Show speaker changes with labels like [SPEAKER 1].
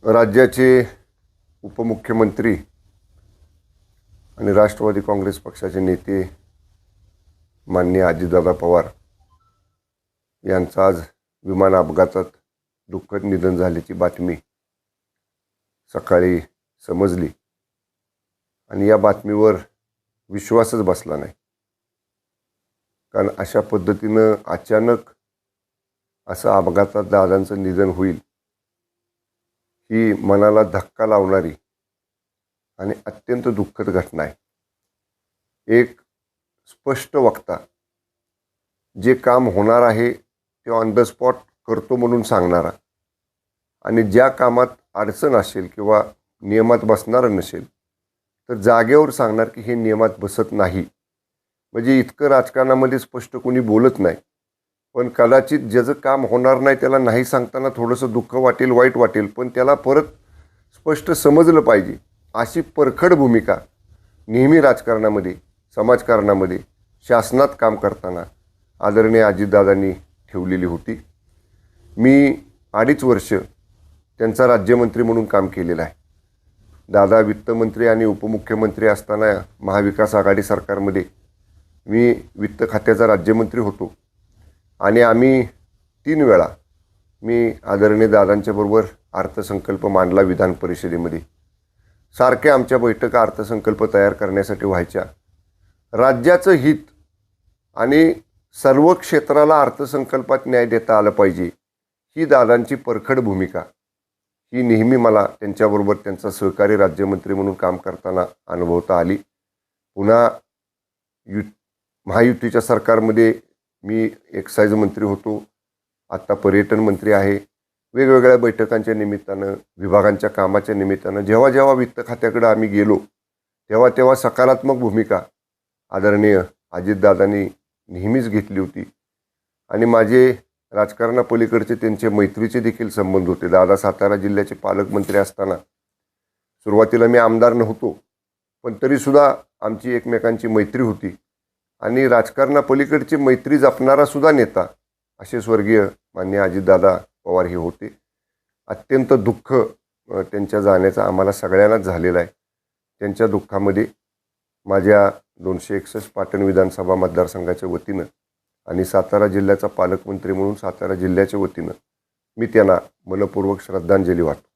[SPEAKER 1] राज्याचे उपमुख्यमंत्री आणि राष्ट्रवादी काँग्रेस पक्षाचे नेते माननीय अजितदादा पवार यांचं आज विमान अपघातात दुःखद निधन झाल्याची बातमी सकाळी समजली आणि या बातमीवर विश्वासच बसला नाही. कारण अशा पद्धतीनं अचानक असं अपघातात दादांचं निधन होईल ही मनाला धक्का लावणारी आणि अत्यंत दुःखद घटना आहे. एक स्पष्ट वक्ता जे काम होणार आहे ते ऑन द स्पॉट करतो म्हणून सांगणारा आणि ज्या कामात अडचण असेल किंवा नियमात बसणारं नसेल तर जागेवर सांगणार की हे नियमात बसत नाही. म्हणजे इतकं राजकारणामध्ये स्पष्ट कोणी बोलत नाही. पण कदाचित ज्याचं काम होणार नाही त्याला नाही सांगताना थोडंसं दुःख वाटेल, वाईट वाटेल, पण त्याला परत स्पष्ट समजलं पाहिजे अशी परखड भूमिका नेहमी राजकारणामध्ये, समाजकारणामध्ये, शासनात काम करताना आदरणीय अजितदादांनी ठेवलेली होती. मी 2.5 वर्ष त्यांचा राज्यमंत्री म्हणून काम केलेलं आहे. दादा वित्तमंत्री आणि उपमुख्यमंत्री असताना महाविकास आघाडी सरकारमध्ये मी वित्त खात्याचा राज्यमंत्री होतो आणि आम्ही 3 वेळा मी आदरणीय दादांच्याबरोबर अर्थसंकल्प मांडला विधान परिषदेमध्ये. सारखे आमच्या बैठका अर्थसंकल्प तयार करण्यासाठी व्हायच्या. राज्याचं हित आणि सर्व क्षेत्राला अर्थसंकल्पात न्याय देता आलं पाहिजे ही दादांची परखड भूमिका ही नेहमी मला त्यांच्याबरोबर त्यांचा सहकारी राज्यमंत्री म्हणून काम करताना अनुभवता आली. पुन्हा महायुतीच्या सरकारमध्ये मी एक्साईज मंत्री होतो, आत्ता पर्यटन मंत्री आहे. वेगवेगळ्या बैठकांच्या निमित्तानं, विभागांच्या कामाच्या निमित्तानं जेव्हा जेव्हा वित्त खात्याकडे आम्ही गेलो तेव्हा तेव्हा सकारात्मक भूमिका आदरणीय अजितदादांनी नेहमीच घेतली होती. आणि माझे राजकारणापलीकडचे त्यांचे मैत्रीचे देखील संबंध होते. दादा सातारा जिल्ह्याचे पालकमंत्री असताना सुरुवातीला मी आमदार नव्हतो, पण तरीसुद्धा आमची एकमेकांची मैत्री होती आणि राजकारणापलीकडची मैत्री जपणारा सुद्धा नेता असे स्वर्गीय माननीय अजितदादा पवार हे होते. अत्यंत दुःख त्यांच्या जाण्याचं आम्हाला सगळ्यांनाच झालेलं आहे. त्यांच्या दुःखामध्ये माझ्या 261 पाटण विधानसभा मतदारसंघाच्या वतीनं आणि सातारा जिल्ह्याचा पालकमंत्री म्हणून सातारा जिल्ह्याच्या वतीनं मी त्यांना मनपूर्वक श्रद्धांजली वाटतो.